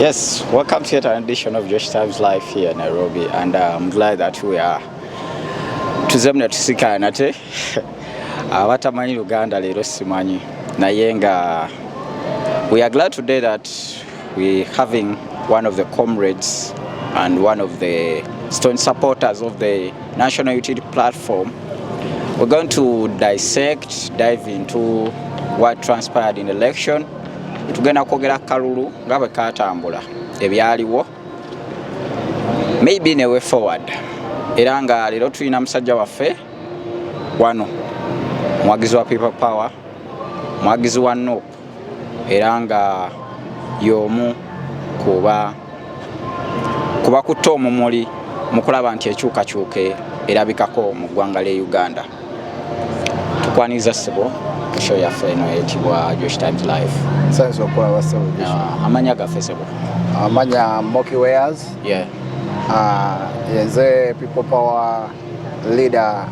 Yes, welcome to an edition of Josh Times Live here in Nairobi, and I'm glad that we are tuzemne tusika nate abatamanyi Uganda lero simanyi naye nga we are glad today that we having one of the comrades and one of the stone supporters of the National Utility Platform. We're going to dive into what transpired in the election. Tugenda kwogera kalulu nga bwe katambula ebyaliwo maybe in a way forward. Era nga lero tulina musajja waffe wano mwagizi wa People Power, mwagizi wa NOP, era nga y'omu kuba kutta omumuli mu kulaba nti ekyukakyuke erabikako mu ggwanga lya Uganda. Tukwaniza ssebo ku show yaffe eno eyitibwa Josh Times Live. Science okola wasebo. Amanya gaffe ssebo. Amanya Moki Wares. Yeah. Yenze People Power leader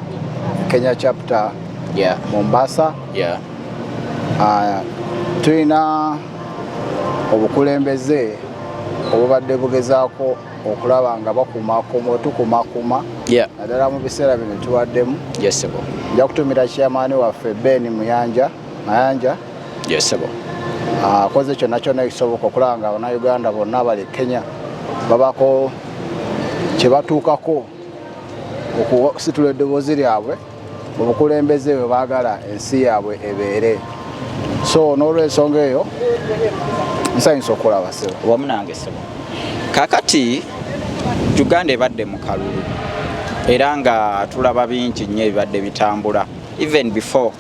Kenya chapter. Yeah. Mombasa. Yeah. Tulina obukulembeze obubadde bugezaako okulaba nga tukumakuma. Yeah. Naddala mu biseera bino tuwaddemu. Yes sebo. Nja kutumira chairman waffe Ben Mayanja. Yes sebo. Akoze kyonna kyonna ekisoboka okulaba nga Abannayuganda bonna abali Kenya babako kye batuukako okusitula eddoboozi lyabwe obukulembeze bwe baagala ensi yaabwe ebeere. So n'olw'ensonga eyo nsanyusa okulaba ssebo. Wamu nange ssebo. Kaakati Uganda ebadde mu kalulu era nga tulaba bingi nnyo ebibadde bitambula even before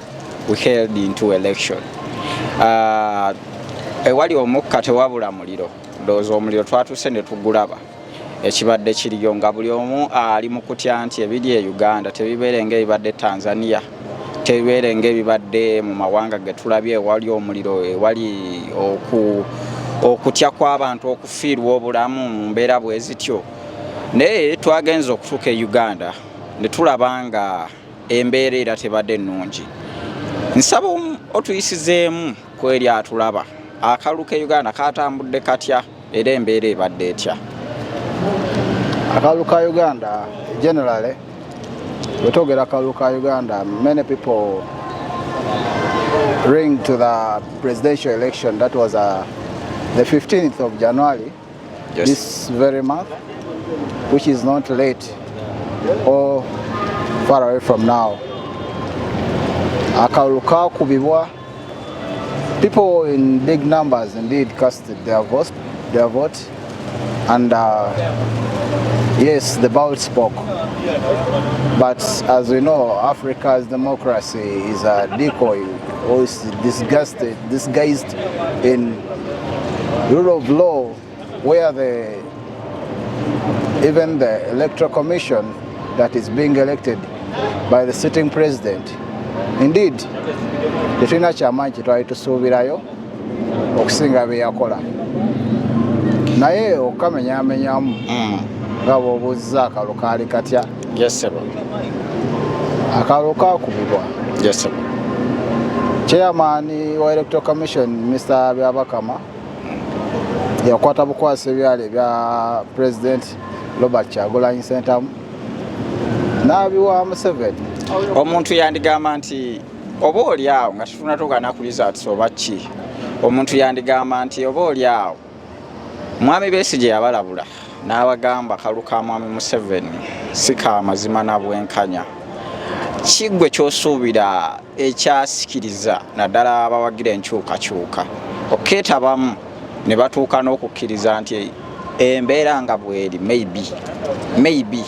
we held into election. Ewali omukka tewabula muliro. Ndowooza omuliro twatuuse ne tugulaba ekibadde kiriyo nga buli omu ali mu kutya nti ebiri e Uganda tebibeere ng'ebibadde Tanzania, tebibeere ng'ebibadde mu mawanga ge tulabye ewali omuliro, ewali okutya kw'abantu okufiirwa obulamu mu mbeera bwe zityo. Naye twagenza okutuuka e Uganda ne tulaba nga embeera era tebadde nnungi. Nsaba otuyisizeemu ku eri atulaba akalulu ke Uganda katambudde katya era embeera ebadde etya. Akalulu ka Uganda generally we twogera akalulu ka Uganda, many people ring to the presidential election that was the 15th of January. Yes. This very month, which is not late or far away from now. Akalulu kakubibwa, people in big numbers indeed casted their vote, and yes, the ballot spoke. But as we know, Africa's democracy is a decoy, or is disguised in rule of law, where even the electoral commission that is being elected by the sitting president. Indeed, tetulina kyamaanyi kye twali tusuubirayo okusinga bye yakola. Naye okamenyamenyamu nga bw'obuuzizza akalulu kaali katya. Yes sebo. Akalulu kakubibwa. Yes sebo. Chairman wa Electoral Commission Mr. Byabakama yakwata bukwasi ebyali bya President Robert Kyagulanyi Ssentamu n'abiwa Museveni. Omuntu yandigamba nti oba oli awo nga tetunatuuka ku results oba ki, omuntu yandigamba nti oba oli awo Mwami Besigye yabalabula n'abagamba akalulu ka Mwami Museveni si ka mazima na bwenkanya. Kiggwe ky'osuubira ekyasikiriza naddala abawagira enkyukakyuka okeetabamu ne batuuka n'okukkiriza nti embeera nga bweri maybe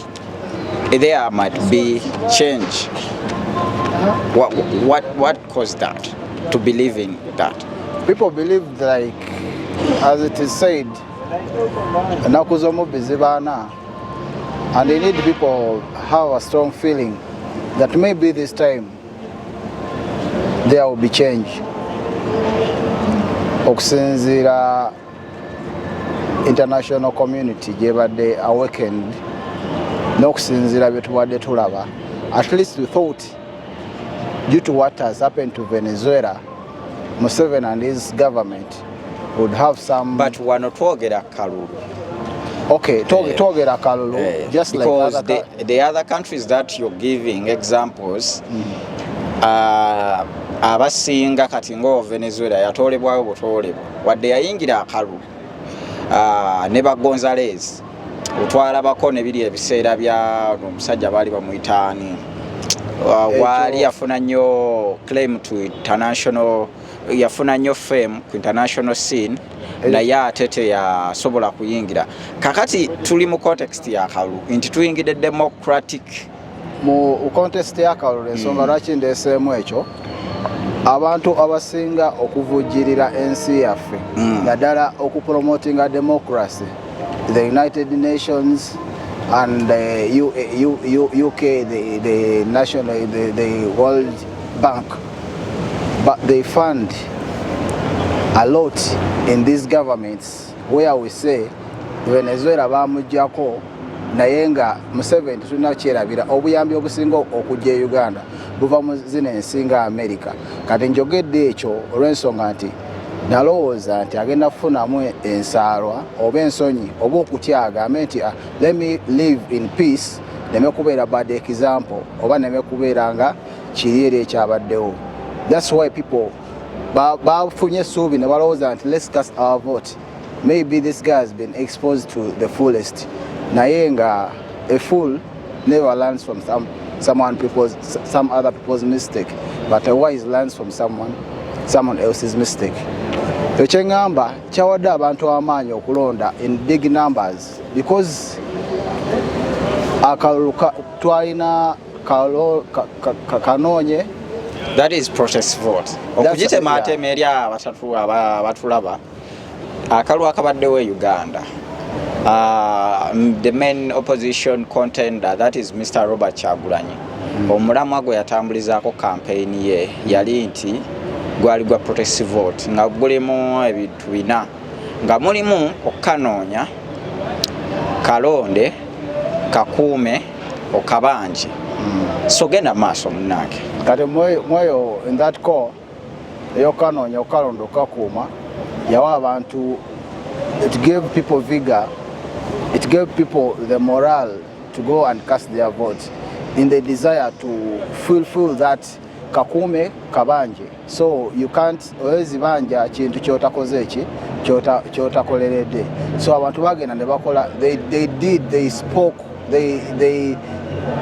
there might be change. What caused that to believe in that? People believe, like as it is said, ennaku z'omubbi zibaana, and they need people have a strong feeling that maybe this time there will be change. Okusinziira international community gyebadde awakened n'okusinziira bye tubadde tulaba, at least we thought, due to what has happened to Venezuela, Museveni and his government would have some. But wano twogera kalulu. Okay, twogera kalulu. Just because like the other countries that you're giving examples, abasinga kati ngo Venezuela yatolebwayo butolebwa wadde yayingira akalulu ne ba Gonzales otwalabako ne biri ebiseera bya omusajja baali bamuyitaani waali yafuna nnyo claim to international, yafuna nnyo fame ku international scene naye ate teyasobola kuyingira. Kakati tuli mu context ya kalulu nti tuyingidde democratic mu context ya kalulu. Ensonga lwaki ndeeseemu ekyo, abantu abasinga okuvujjirira ensi yaffe naddala okupromotinga democracy, the United Nations and the UK, the national, the World Bank, but they fund a lot in these governments where we say Venezuela bamujjako naye nga Museveni tulina kyerabira obuyambi obusinga okujja e Uganda buva mu zino ensi nga America. Kati njogedde ekyo olw'ensonga nti nalowooza nti agenda kufunamu ensaalwa oba ensonyi oba okutyaga ame nti let me live in peace, neme kubeera bad example oba neme kubeera nga kiri eri ekyabaddewo. That's why people bafunye essuubi ne balowooza nti let's cast our vote. Maybe this guy has been exposed to the fullest. Naye nga a fool never learns from some other people's mistake, but a wise learns from someone else's mistake. Ekyengamba kyawadde abantu amaanyi okulonda in big numbers because akalulu twalina kanoonye. That is protest vote. Okugitema atema eri abatatu abatulaba akalulu akabaddewo e Uganda. The main opposition contender, that is Mr. Robert Kyagulanyi. Omulamwa gwe yatambulizaako campaign ye yali nti gwali gwa protest vote nga gulimu ebintu bina nga mulimu okukanoonya, kalonde, kakuume, okabanje. So genda maaso munnange. Kati mweyo in that call eyokanoonya, okalonde, okakuuma yawa abantu, it gave people vigor. It gave people the morale to go and cast their vote in the desire to fulfill that kakume kabanje. So you can't always banja kintu kyotakoze eki kyotakoleredde. So abantu bagenda ne bakola, they spoke, they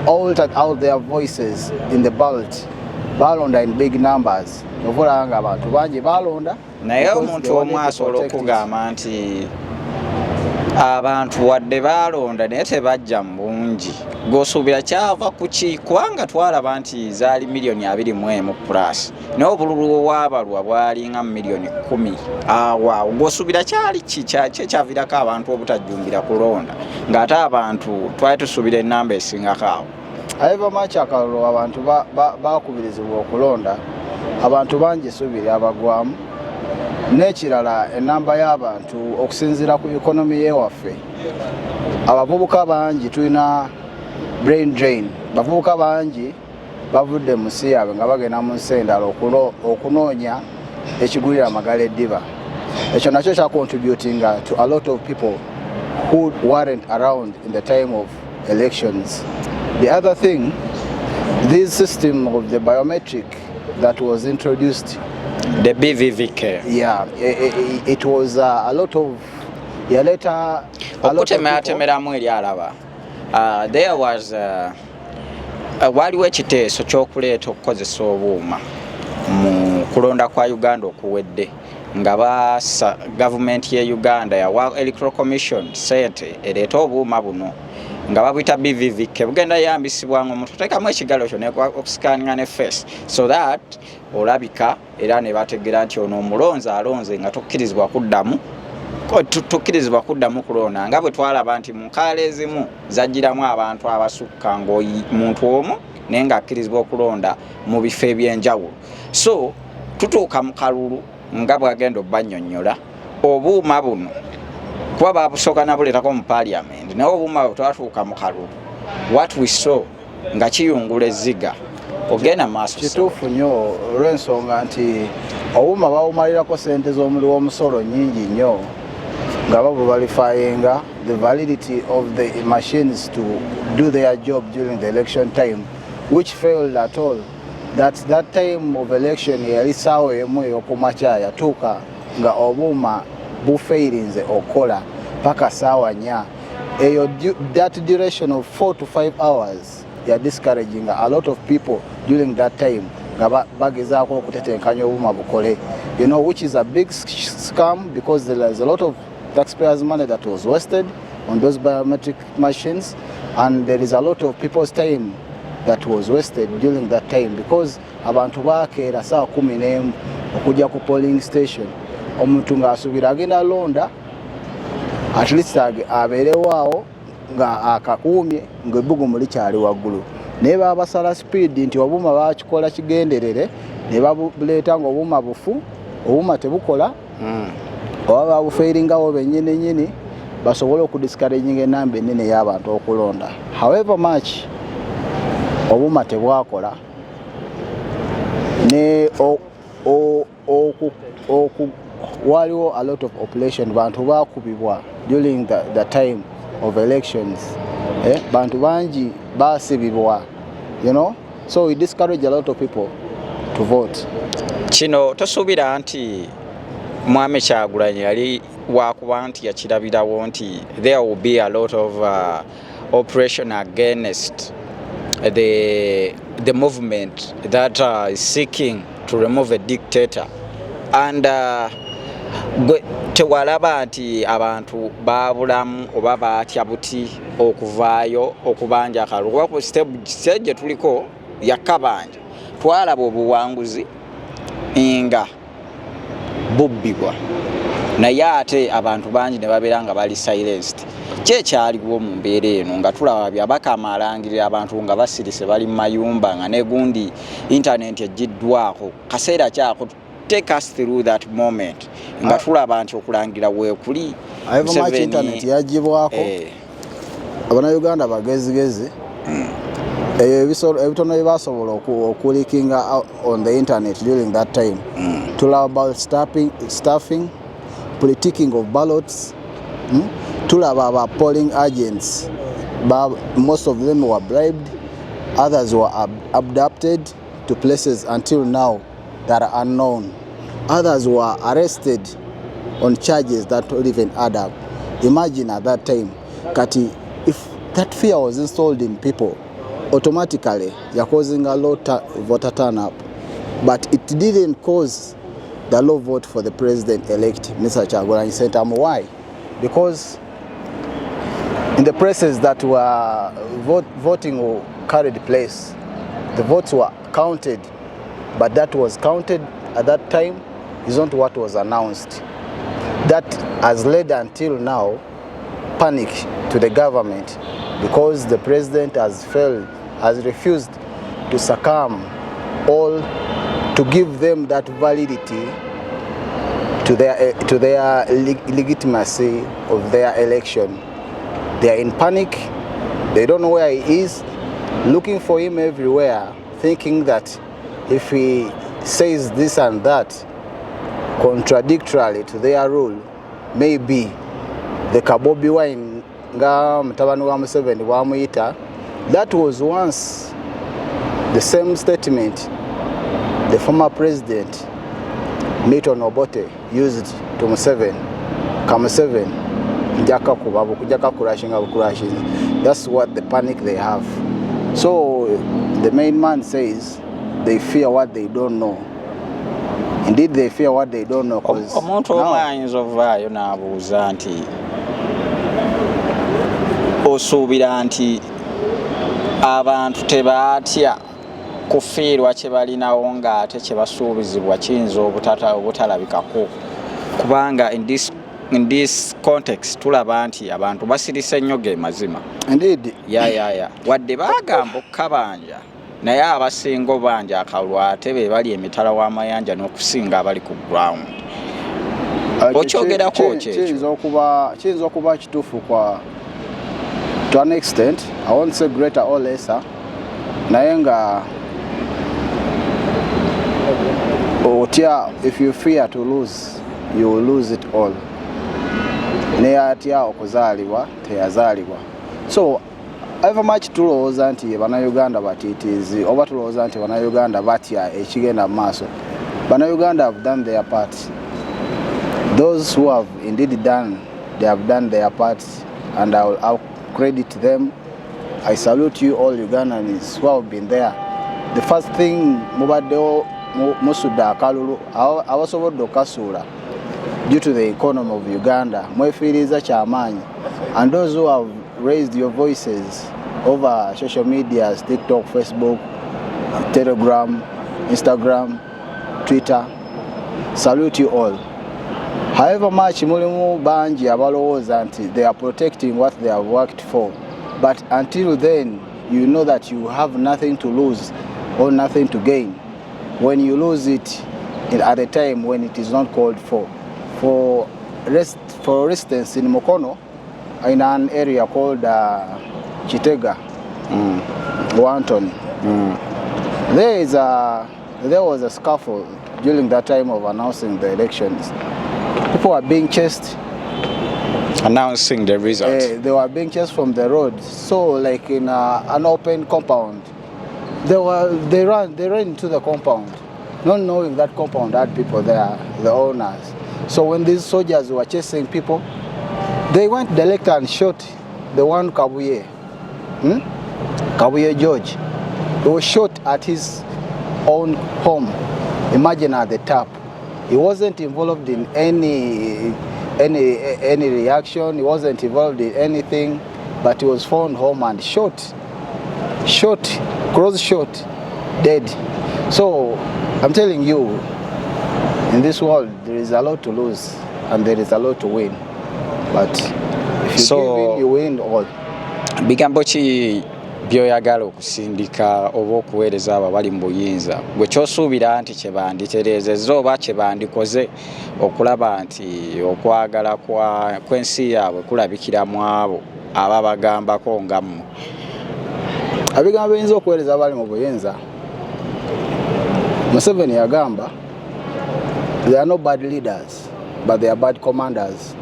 altered out their voices in the ballot. Balonda in big numbers. Okulanga abantu bangi balonda naye omuntu omu asobola okugamba nti abantu wadde balonda naye tebajja mu bungi. G'osuubira kyava ku ki? Kubanga twalaba nti zaali milioni 21 plus naye obululu obwabalwa bwali nga milioni 10. Awo g'osuubira kyali ki kyavirako abantu obutajjumbira kulonda ng'ate abantu twali tusuubira ennamba esingako awo. Aiva macha akalulu abantu bakubirizibwa okulonda, abantu bangi essuubi lyabagwamu. N'ekirala enamba y'abantu okusinziira ku economy y'ewaffe, abavubuka bangi tulina brain drain. Bavubuka bangi bavudde mu nsi yaabwe nga bagenda mu nsi endala okunoonya ekigulira amagala eddiba. Ekyo nakyo kya contributing to a lot of people who weren't around in the time of elections. The other thing, this system of the biometric that was introduced, the BVVK. Yeah, it was a lot of later. There was waliwo ekiteeso ky'okuleeta okukozesa obuuma mu kulonda kwa Uganda okuwedde nga basa government ye Uganda yawa Electoral Commission sente ereeta obuuma buno nga babuyita BVVK bugenda yambisibwa ngo omuntu teekamu ekigalo kyo okusikaninga ne face so that olabika era ne bategeera nti ono omulonzi alonze nga tokkirizibwa kuddamu kulonda nga bwe twalaba nti mu nkaala ezimu zajjiramu abantu abasukka ng'omuntu omu naye ng'akkirizibwa okulonda mu bifo eby'enjawulo. So tutuuka mu kalulu nga bwagenda obbannyonnyola obuuma buno kuba babusooka nabuleetako mu parliament naye obuuma bwe twatuuka mu kalulu what we saw nga kiyungula ezziga ogenda maaso kituufu nnyo olw'ensonga nti obuma bawumalirako sente z'omuli w'omusolo nnyingi nnyo nga babuvalifyinga the validity of the machines to do their job during the election time, which failed at all. That time of election yali saawa emu ey'okumakya yatuuka nga obuma bufeirinze okukola paka saawa 4. That duration of 4 to 5 hours ya discouraging a lot of people during that time nga bagezaako okutetenkanya obuma bukole, you know, which is a big scam because there is a lot of taxpayers' money that was wasted on those biometric machines, and there is a lot of people's time that was wasted during that time because abantu bakeera saa 11 okujja ku polling station, omuntu ng'asuubira agenda londa at least abeerewaawo nga akakuumye ng'ebbugumu likyali waggulu, naye babasala speed nti obuma bakikola kigenderere ne babuleeta ng'obuma bufu, obuma tebukola oba babufeiringawo bennyini basobole okudiscouraginga enamba ennene y'abantu okulonda. However much obuma tebwakola ne waliwo a lot of population bantu bakubibwa during the time of elections, bantu bangi basibibwa, you know, so we discourage a lot of people to vote. Kino tosuubira nti Mwami Kyagulanyi yali wakuba nti yakirabirawo nti there will be a lot of operation against the movement that is seeking to remove a dictator, and tewalaba nti abantu babulamu oba batya buti okuvaayo okubanja akalulu ku stage tuliko yakabanja twalaba obuwanguzi nga bubbibwa naye ate abantu bangi ne babeera nga bali silenced. Kyekyaliwo mu mbeera eno nga tulaba byabaka amalangirira abantu nga basirise bali mu mayumba nga negundi internet ejiddwako kaseera kyako. Take us through that moment nga tulaba nti okulangira weekuli internet yagibwako Abannayuganda bagezigezi ebitono bye basobola okulikinga on the internet during that time. Tulaba about staffing, politicking of ballots, tulaba about polling agents, most of them were bribed, others were abducted to places until now that are unknown. Others were arrested on charges that don't even add up. Imagine at that time, Kati, if that fear was installed in people, automatically you're causing a low voter turn up. But it didn't cause the low vote for the president-elect, Mr. Kyagulanyi Ssentamu. Why? Because in the places that were voting carried place, the votes were counted, but that was counted at that time is not what was announced. That has led until now panic to the government because the president has refused to succumb all to give them that validity to their legitimacy of their election. They are in panic. They don't know where he is, looking for him everywhere, thinking that if he says this and that contradictorily to their rule, maybe the Kabobi wine nga mutabani wa Museveni wamuyita, that was once the same statement the former president Milton Obote used to Museveni. Museveni njaka kubabu kujaka kurashinga bukurashinga. That's what the panic they have. So the main man says they fear what they don't know. Indeed, they fear what they don't know. Omuntu omayinza ovaayo n'abuuza nti osuubira nti abantu tebaatya kufiirwa kye balinawo ng'ate kye basuubizibwa kiyinza obutalabikako, kubanga in this context tulaba nti abantu basirise nnyo ge mazima. Indeed. Wadde bagamba okukabanja naye abasinga obanja akalwate be bali emitala w'amayanja n'okusinga abali ku ground. Okyogerako kiyinza okuba kituufu to an extent. I won't say greater or lesser. Naye nga Chia, if you fear to lose, you will lose it all. Neatya okuzaliwa teyazaliwa. So however much tulowooza nti Bannayuganda batiitiizi oba tulowooza nti Bannayuganda batya ekigenda mu maaso, Bannayuganda have done their part. Those who have indeed done, they have done their part, and I'll credit them. I salute you all Ugandans who have been there. The first thing mubaddewo musudda akalulu abasobodde okukasuula due to the economy of Uganda, mwefiiriza kyamaanyi, and those who have raised your voices over social media, TikTok, Facebook, Telegram, Instagram, Twitter, salute you all. However much mulimu banji abalowooza nti they are protecting what they have worked for, but until then you know that you have nothing to lose or nothing to gain when you lose it at a time when it is not called for. For instance, in Mukono, in an area called Chitega, Wantoni, there was a scuffle during that time of announcing the elections. People were being chased. Announcing the results. They were being chased from the road. So, like in an open compound, they ran into the compound, not knowing that compound had people there, the owners. So when these soldiers were chasing people, they went direct and shot the one Kabuye, Kabuye George. He was shot at his own home. Imagine at the tap. He wasn't involved in any reaction. He wasn't involved in anything, but he was found home and shot, cross-shot, dead. So I'm telling you, in this world, there is a lot to lose and there is a lot to win. But if you give in, you win all. Bigambo ki byoyagala okusindika oba okuweereza abo abali mu buyinza gwe kyosuubira nti kye banditereezezza oba kye bandikoze okulaba nti okwagala kw'ensi yaabwe kulabikira mu abo aba bagambako nga mmwe? Abigambo ebiyinza okuweereza abali mu buyinza, Museveni yagamba, they are not bad leaders, but they are bad commanders.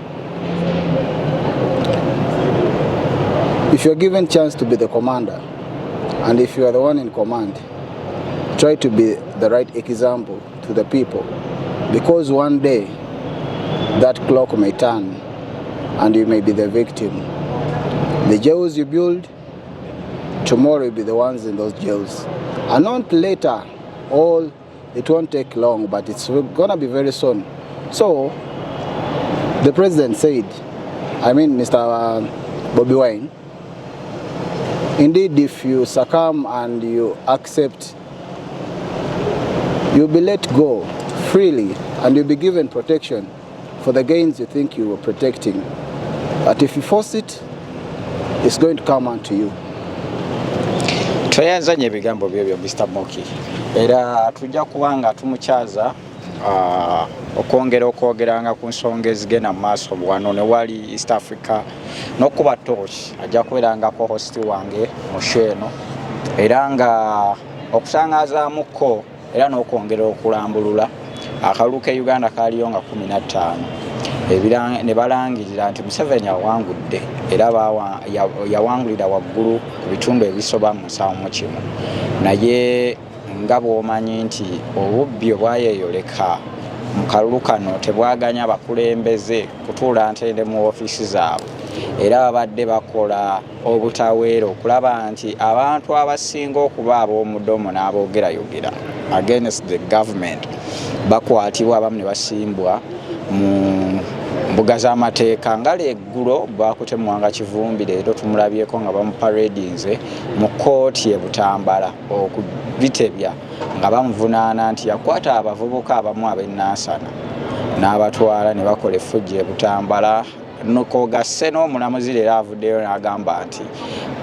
If you're given chance to be the commander, and if you are the one in command, try to be the right example to the people, because one day that clock may turn and you may be the victim. The jails you build, tomorrow you'll be the ones in those jails. And not later, it won't take long, but it's gonna be very soon. So, the president said, Mr. Bobby Wine, indeed, if you succumb and you accept, you'll be let go freely and you'll be given protection for the gains you think you were protecting. But if you force it, it's going to come onto you. Tweyanzanye ebigambo byebyo Mr. Moki, era tujja kubanga tumukyaza okwongera okwogeranga ku nsonga ezigenda mu maaso wano ne wali East Africa n'okuba torch ajja kubeerangako host wange mu show eno, era nga okusangazaamuko era n'okwongera okulambulula akalulu ke Uganda kaaliyo nga 15 ne balangirira nti Museveni awangudde era yawangulira waggulu ku bitundu ebisoba mu 71, naye nga bw'omanyi nti obubbi obwayeyoleka mu kalulu kano tebwaganya abakulembeze kutuula ntende mu ofiisi zaabwe, era babadde bakola obutaweera okulaba nti abantu abasinga okuba ab'omudomo n'aboogerayogera against the government bakwatibwa, abamu ne basimbwa mu mbuga z'amateeka. Nga leggulo bakutemwanga Kivumbi, leero tumulabyeko nga bamuparadinze mu kooti e Butambala okubitebya nga bamuvunaana nti yakwata abavubuka abamu ab'ennansana n'abatwala ne bakola effujjo e Butambala. Nokogasse n'omulamuzi leero avuddeyo n'agamba nti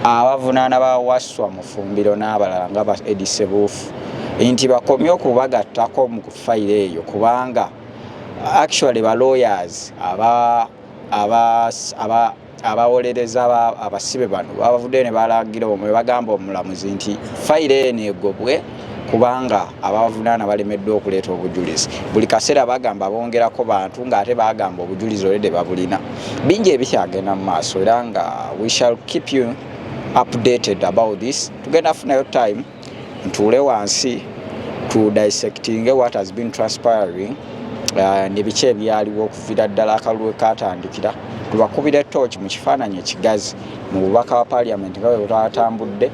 abavunaana bawasswa mu ffumbiro n'abalala nga ba Eddie Sebuufu nti bakomye okubagattako mu fayiro eyo, kubanga actually ba lawyers abawolereza abasibe bano bavuddeyo ne balagira omwe bagamba omulamuzi nti fayiro eno egobwe kubanga abavunaana balemeddwa okuleeta obujulizi. Buli kaseera bagamba bongerako bantu ng'ate bagamba obujulizi olwedde babulina. Bingi ebikyagenda mu maaso era nga we shall keep you updated about this. Tugenda funayo time ntuule wansi to dissecting what has been transpiring nebiki ebyaliwo okuviira ddala akalulu katandikira. Tubakubira torch mu kifaananyi ekigazi mu bubaka wa parliament nga bwe twatambudde.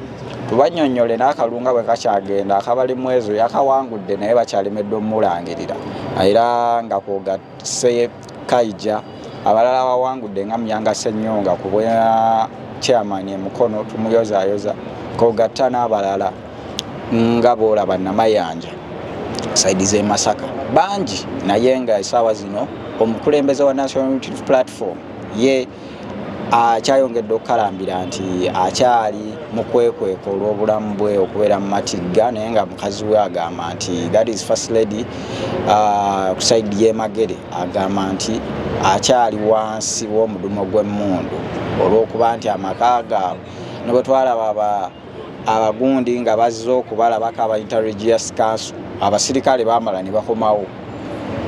Tubanyonyole n'akalunga bwe kakyagenda akabali mwezo yakawangudde naye bakyalemeddwa omulangirira. Era nga kwogasse Kaija abalala bawangudde nga Myanga Ssenyonga ku bwa chairman emukono tumuyozaayoza kwogatta n'abalala nga boolaba Namayanja saidi z'e Masaka bangi naye nga essaawa zino omukulembeze wa National Unity Platform ye akyayongedde okukalambira nti akyali mu kwekweka olw'obulamu bwe okubeera mu matigga naye nga mukazi we agamba nti that is first lady ku saidi y'Emagere agamba nti akyali wansi w'omudumo gw'emmundu olw'okuba nti amaka gaabwe ne bwe twalaba abagundi nga bazze okubalabako aba Inter-Religious Council abasirikale bamala ne bakomawo.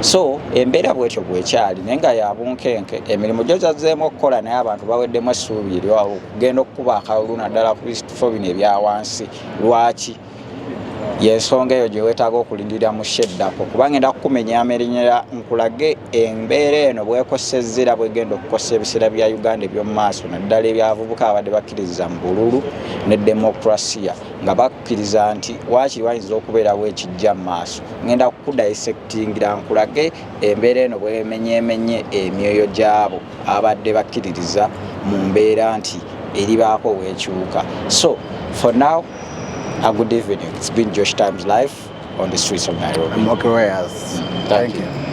So embeera bwetyo bwekyali naye nga yabunkenke emirimu gyo zazzeemu okukola naye abantu baweddemu essuubi okugenda okukuba akalulu naddala ku bifo bino ebya wansi. Lwaki? Yensonga eyo gye weetaaga okulindirira mu sheddako kuba ngenda kukumenyaamerinyera nkulage embeera eno bwekosezza era bwegenda okukosa ebiseera bya Uganda eby'omu maaso naddala ebyavubuka abadde bakkiriza mu bululu ne demokrasiya nga bakkiriza nti waakiri wayinza okubeerawo ekijja mu maaso. Ngenda kukudissectingira nkulage embeera eno bwemenyeemenye emyoyo gy'abo abadde bakkiririza mu mbeera nti eribaako weekyuka. So for now, a good evening. It's been Josh Times Live on the streets of Nairobi. Thank you.